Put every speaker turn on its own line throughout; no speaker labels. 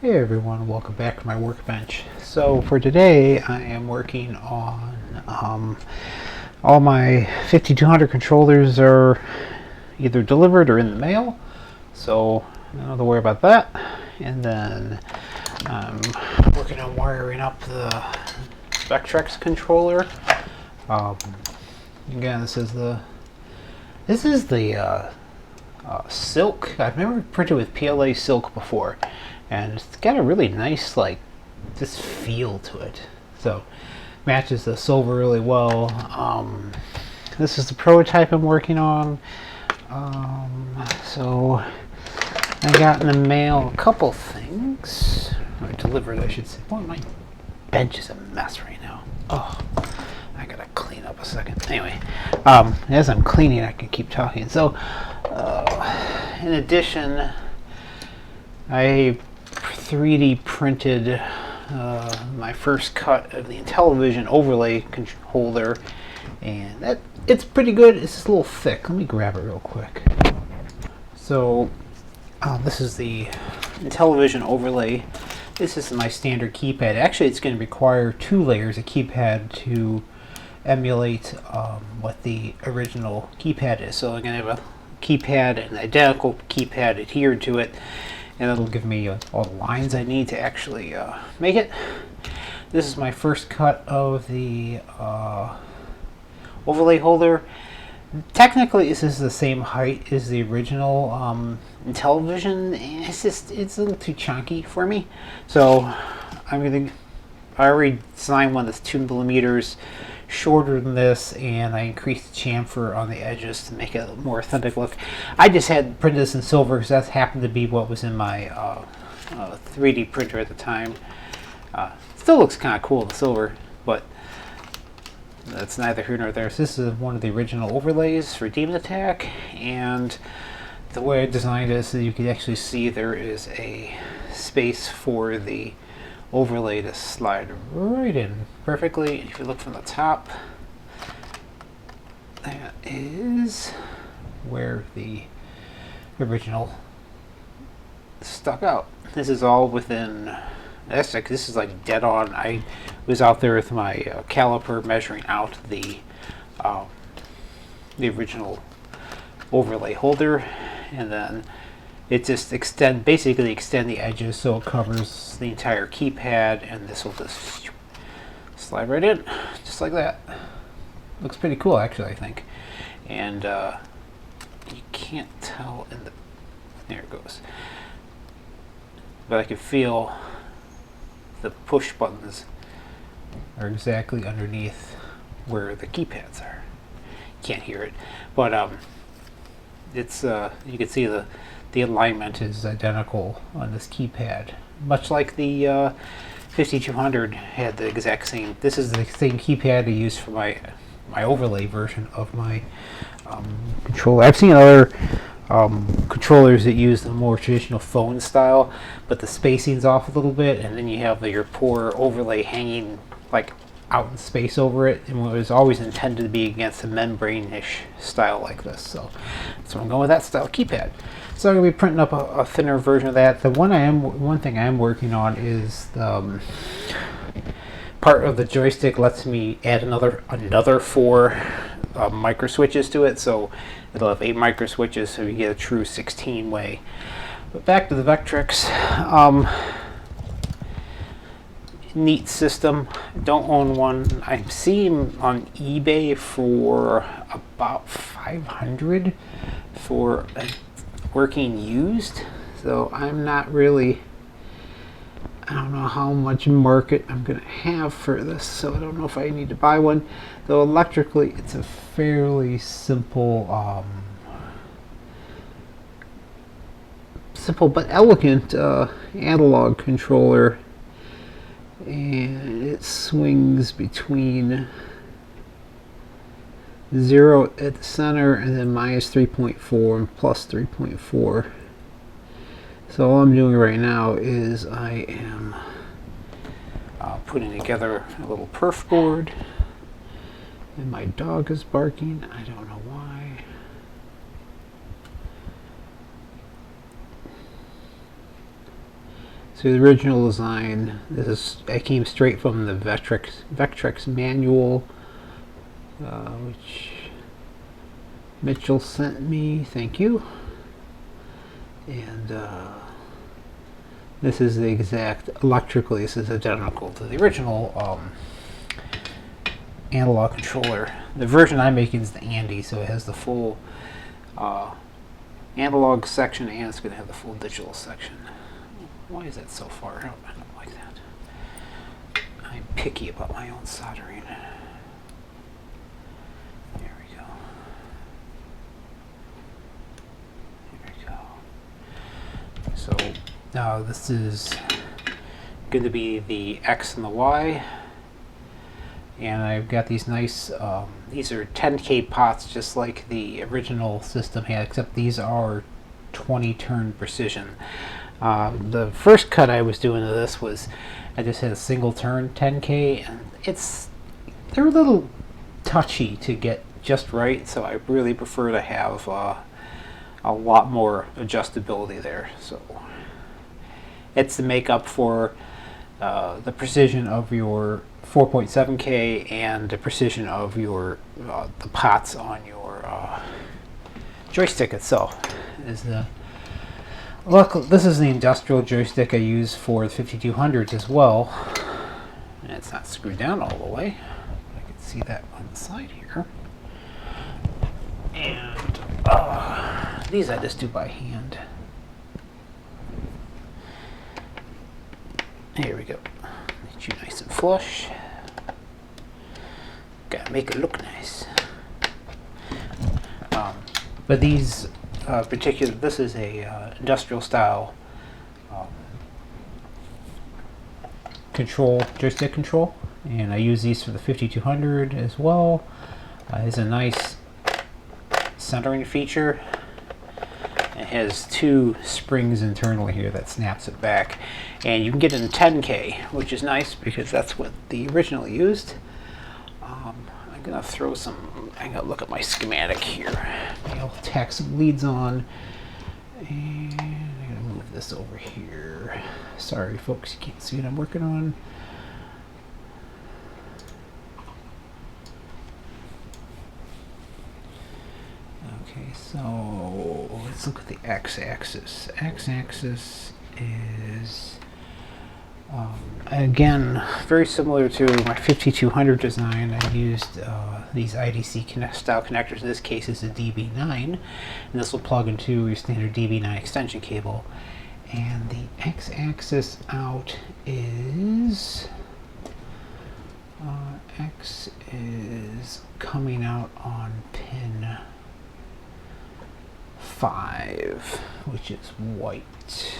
Hey everyone, welcome back to my workbench. So for today I am working on all my 5200 controllers are either delivered or in the mail, so I don't have to worry about that. And then I'm working on wiring up the Vectrex controller. Again, this is the silk. I've never printed with PLA silk before, and it's got a really nice this feel to it. So matches the silver really well. This is the prototype I'm working on. So I got in the mail a couple things, or delivered I should say. Boy, my bench is a mess right now. Oh, I gotta clean up a second. Anyway, as I'm cleaning I can keep talking. So in addition, I 3D printed my first cut of the Intellivision overlay holder, and it's pretty good. It's just a little thick. Let me grab it real quick. So this is the Intellivision overlay. This is my standard keypad. Actually, it's going to require 2 layers of keypad to emulate what the original keypad is. So I'm going to have a keypad, an identical keypad adhered to it, and it'll give me all the lines I need to actually make it. This is my first cut of the overlay holder. Technically this is the same height as the original Intellivision. It's a little too chunky for me, so I already designed one that's 2 millimeters shorter than this, and I increased the chamfer on the edges to make it a more authentic look. I just had printed this in silver because that happened to be what was in my 3D printer at the time. Still looks kind of cool in the silver, but that's neither here nor there. So this is one of the original overlays for Demon Attack, and the way I designed it is that you can actually see there is a space for the overlay to slide right in perfectly. If you look from the top, that is where the original stuck out. This is all within, this is like dead on. I was out there with my caliper measuring out the original overlay holder, and then it just basically extend the edges so it covers the entire keypad, and this will just slide right in, just like that. Looks pretty cool, actually, I think. And you can't tell in the, there it goes. But I can feel the push buttons are exactly underneath where the keypads are. Can't hear it, but it's you can see the alignment is identical on this keypad, much like the 5200 had the exact same. This is the same keypad I used for my overlay version of my controller. I've seen other controllers that use the more traditional phone style, but the spacing's off a little bit, and then you have your poor overlay hanging like out in space over it, and it was always intended to be against a membrane-ish style like this. So I'm going with that style keypad. So I'm going to be printing up a thinner version of that. The one thing I am working on is the part of the joystick lets me add another 4 micro switches to it, so it'll have 8 micro switches, so you get a true 16 way. But back to the Vectrex. Neat system. Don't own one. I see them on eBay for about $500 for a working used, so I'm not really, I don't know how much market I'm gonna have for this, so I don't know if I need to buy one. Though electrically it's a fairly simple but elegant analog controller, and it swings between 0 at the center and then minus 3.4 and plus 3.4. So all I'm doing right now is I am putting together a little perf board, and my dog is barking. I don't know why. So the original design, I came straight from the Vectrex manual, which Mitchell sent me. Thank you. And this is the exact, electrically, this is identical to the original analog controller. The version I'm making is the ANDI, so it has the full analog section and it's going to have the full digital section. Why is that so far? I don't like that. I'm picky about my own soldering. There we go. There we go. So now this is going to be the X and the Y. And I've got these nice, these are 10K pots just like the original system had, except these are 20 turn precision. The first cut I was doing of this was I just had a single turn 10K, and they're a little touchy to get just right, so I really prefer to have a lot more adjustability there. So it's to make up for the precision of your 4.7K and the precision of your the pots on your joystick itself. Look, this is the industrial joystick I use for the 5200s as well, and it's not screwed down all the way. I can see that on the side here. And these I just do by hand. Here we go. Get you nice and flush. Gotta make it look nice. But these this is a industrial style joystick control, and I use these for the 5200 as well. It's a nice centering feature. It has two springs internally here that snaps it back, and you can get it in 10K, which is nice because that's what the original used. I'm gonna throw some. I'm gonna look at my schematic here. I'll tack some leads on, and I'm gonna move this over here. Sorry, folks, you can't see what I'm working on. Okay, so let's look at the x-axis. X-axis is again very similar to my 5200 design. I used these IDC style connectors. In this case, it's a DB9, and this will plug into your standard DB9 extension cable. And the x-axis out is X is coming out on pin 5, which is white.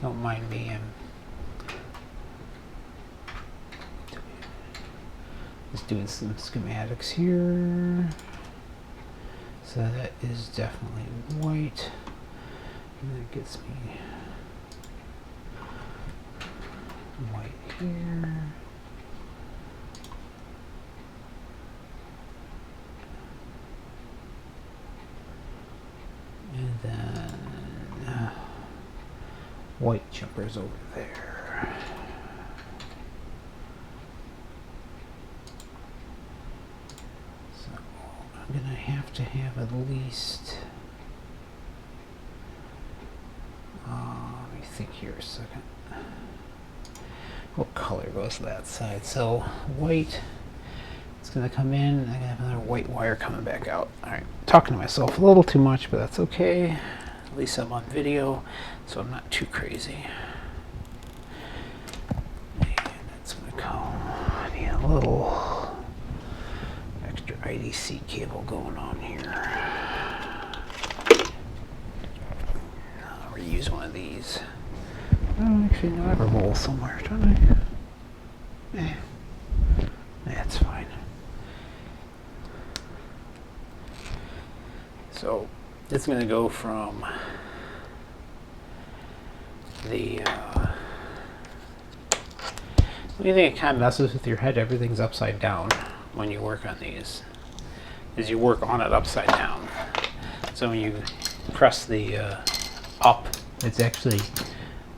Don't mind me, I'm just doing some schematics here. So that is definitely white, and that gets me white here. And then white jumpers over there. So I'm gonna have to have at least let me think here a second. What color goes to that side? So white, it's gonna come in. I have another white wire coming back out. Alright, talking to myself a little too much, but that's okay. At least I'm on video, so I'm not too crazy. And that's gonna come. I need a little extra IDC cable going on here. I'll reuse one of these. Oh, actually, no, I have a roll somewhere, don't I? That's fine. So it's going to go from the only thing that kind of messes with your head, everything's upside down when you work on these, is you work on it upside down. So when you press the up, it's actually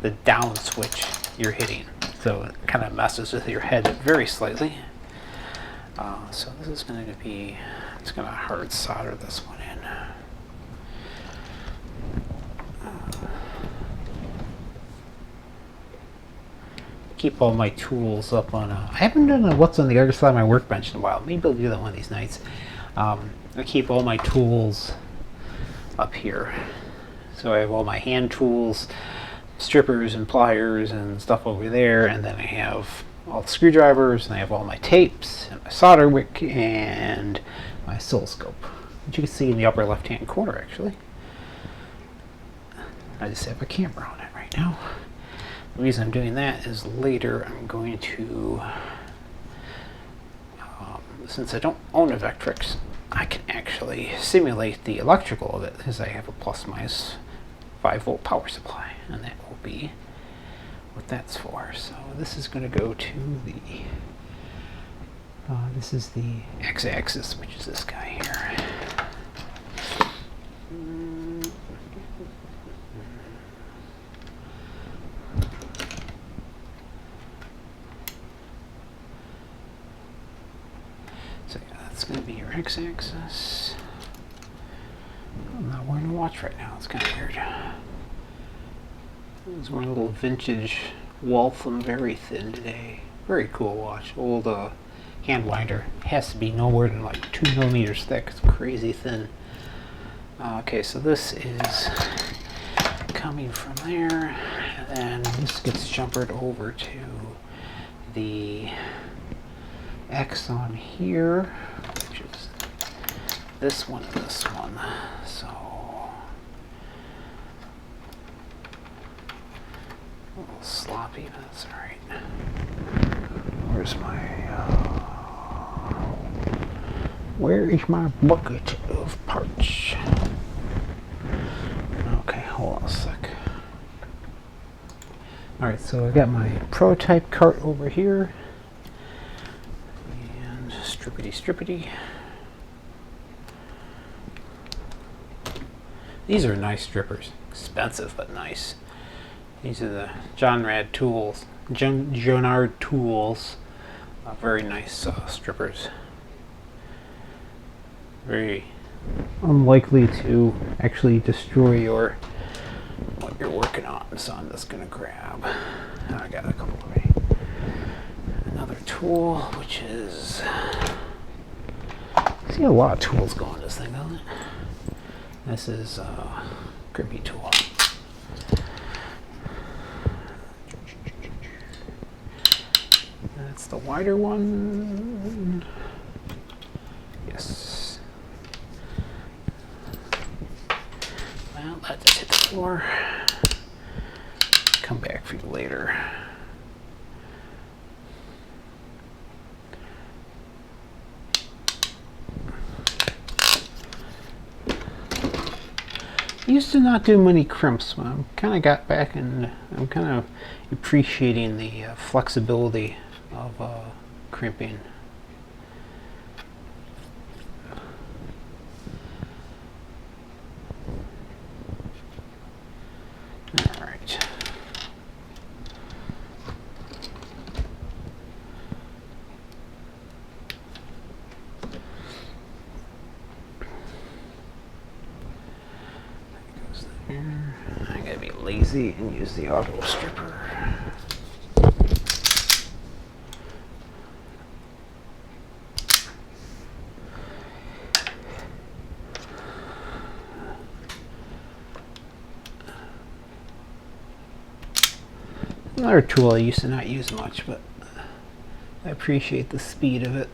the down switch you're hitting. So it kind of messes with your head very slightly. So this is going to be, it's going to hard solder this one in. Keep all my tools up on I haven't done a what's on the other side of my workbench in a while. Maybe I'll do that one of these nights. I keep all my tools up here. So I have all my hand tools, strippers and pliers and stuff over there, and then I have all the screwdrivers, and I have all my tapes and my solder wick and my oscilloscope, which you can see in the upper left hand corner actually. I just have a camera on it right now. The reason I'm doing that is later I'm going to, since I don't own a Vectrex, I can actually simulate the electrical of it because I have a plus minus 5-volt power supply, and that will be what that's for. So this is going to go to the, this is the x-axis, which is this guy here. So yeah, that's going to be your x-axis. I'm not wearing a watch right now. It's kind of weird. I was wearing a little vintage Waltham Very Thin today. Very cool watch. Old hand winder. Has to be no more than like 2 millimeters thick. It's crazy thin. Okay, so this is coming from there, and then this gets jumpered over to the X on here, which is this one and this one. So a little sloppy, but that's all right. Where's my where is my bucket of parts? Okay, hold on a sec. All right, so I got my prototype cart over here, and strippity. These are nice strippers, expensive but nice. These are the Jonard tools, very nice strippers. Very unlikely to actually destroy what you're working on. So I'm just gonna grab. I got a couple already. Another tool, which is, I see a lot of tools going this thing, doesn't it? This is a grippy tool. That's the wider one. Yes. Well, that just hit the floor. Come back for you later. I used to not do many crimps, but I'm kind of got back, and I'm kind of appreciating the flexibility of crimping. All right. I gotta be lazy and use the auto stripper. Another tool I used to not use much, but I appreciate the speed of it.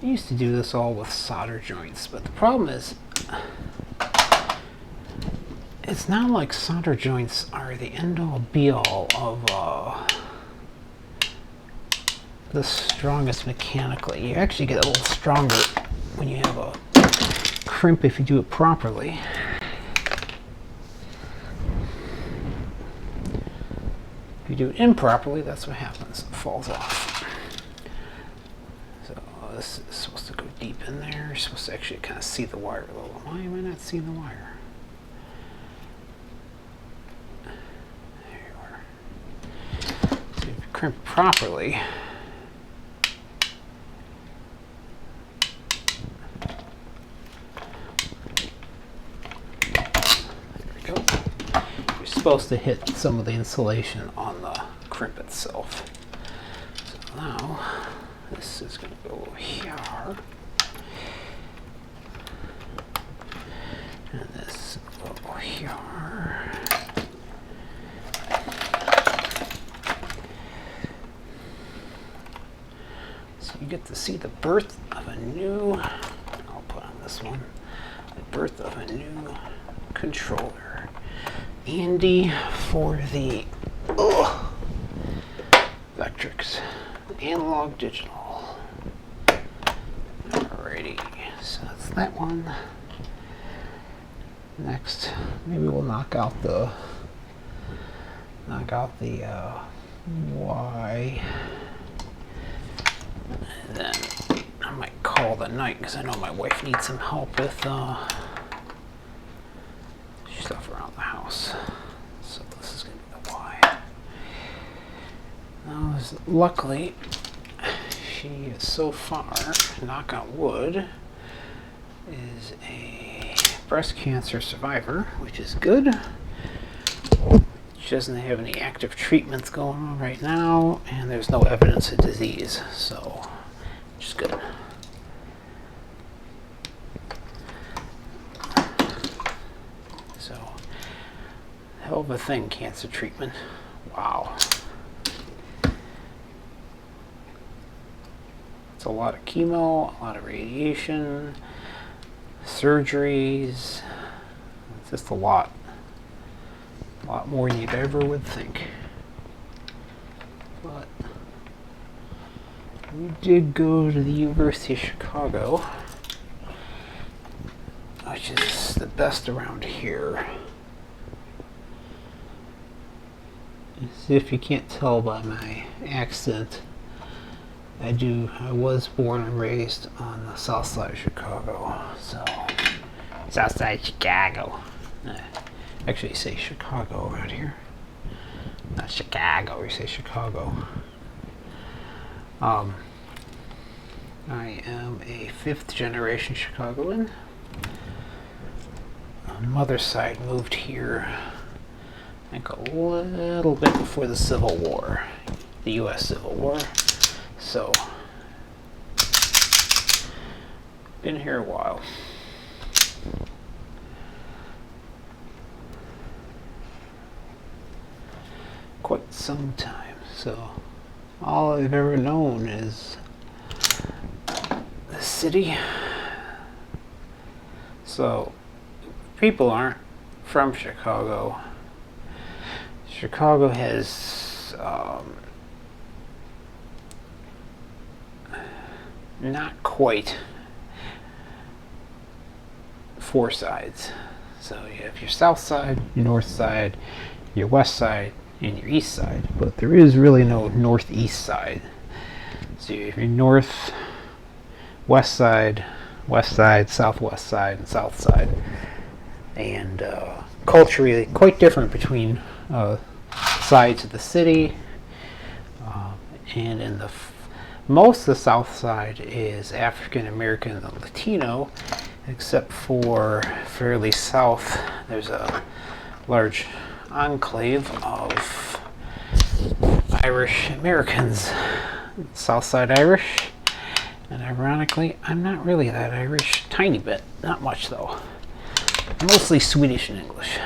I used to do this all with solder joints, but the problem is it's not like solder joints are the end-all be-all of the strongest mechanically. You actually get a little stronger when you have a crimp if you do it properly. If you do it improperly, that's what happens. It falls off. So This is supposed to go deep in there. You're supposed to actually kind of see the wire a little. Why am I not seeing the wire? There you are. So if you crimp properly, supposed to hit some of the insulation on the crimp itself. So now this is going to go here, and this will go here. So you get to see the birth of a new, I'll put on this one, the birth of a new controller. ANDI for the Vectrex, analog digital. Alrighty, so that's that one. Next, maybe we'll knock out the Y, and then I might call the night because I know my wife needs some help with stuff around the house. So this is going to be the Y. Now, luckily, she is so far, knock on wood, is a breast cancer survivor, which is good. She doesn't have any active treatments going on right now, and there's no evidence of disease, so which is good. Hell of a thing, cancer treatment. Wow. It's a lot of chemo, a lot of radiation, surgeries. It's just a lot more than you ever would think. But we did go to the University of Chicago, which is the best around here. If you can't tell by my accent, I was born and raised on the south side of Chicago. So, south side of Chicago. Actually, you say Chicago around here. Not Chicago, you say Chicago. I am a 5th generation Chicagoan. My mother's side moved here, I think, a little bit before the Civil War, the U.S. Civil War. So, been here a while. Quite some time. So, all I've ever known is the city. So, people aren't from Chicago. Chicago has not quite 4 sides. So you have your south side, your north side, your west side, and your east side. But there is really no northeast side. So you have your north, west side, southwest side, and south side. And culturally quite different between sides of the city, and in the most of the south side is African American and Latino, except for fairly south there's a large enclave of Irish Americans, south side Irish, and ironically I'm not really that Irish, tiny bit, not much though, mostly Swedish and English.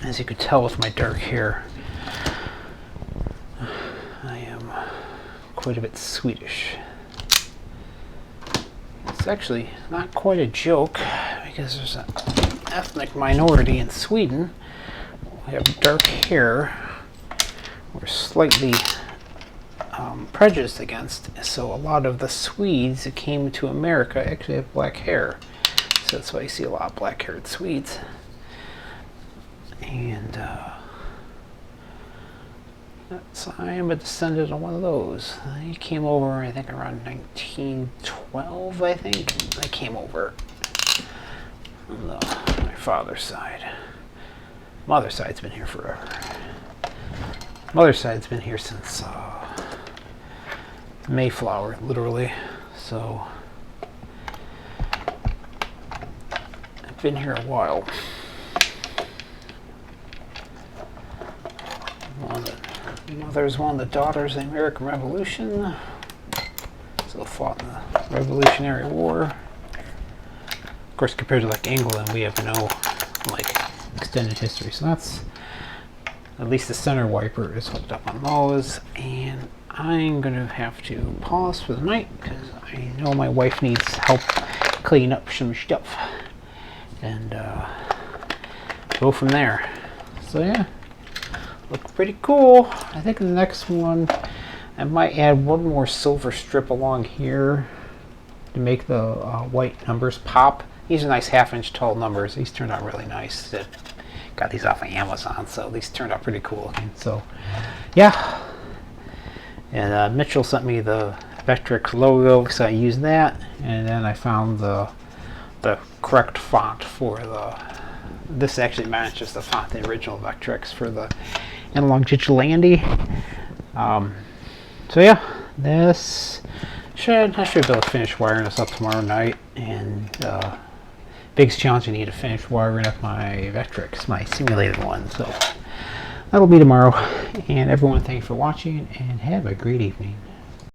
As you could tell with my dark hair, I am quite a bit Swedish. It's actually not quite a joke because there's an ethnic minority in Sweden who have dark hair. We're slightly prejudiced against, so a lot of the Swedes that came to America actually have black hair. So that's why you see a lot of black-haired Swedes. And I am a descendant of one of those. He came over, I think, around 1912, I think. I came over on my father's side. Mother's side's been here forever. Mother's side's been here since Mayflower, literally. So I've been here a while. Mother's one of the daughters of the American Revolution. So fought in the Revolutionary War. Of course, compared to like England, we have no like extended history. So that's at least the center wiper is hooked up on those. And I'm gonna have to pause for the night because I know my wife needs help clean up some stuff and go from there. So yeah. Look pretty cool. I think in the next one I might add one more silver strip along here to make the white numbers pop. These are nice 1/2-inch tall numbers. These turned out really nice. Got these off of Amazon, so these turned out pretty cool looking. So yeah. And Mitchell sent me the Vectrex logo, so I used that, and then I found the correct font for this actually matches the font, the original Vectrex for the analog digital ANDI. So yeah, I should be able to finish wiring this up tomorrow night. And biggest challenge, I need to finish wiring up my Vectrex, my simulated one. So that'll be tomorrow. And everyone, thank you for watching, and have a great evening.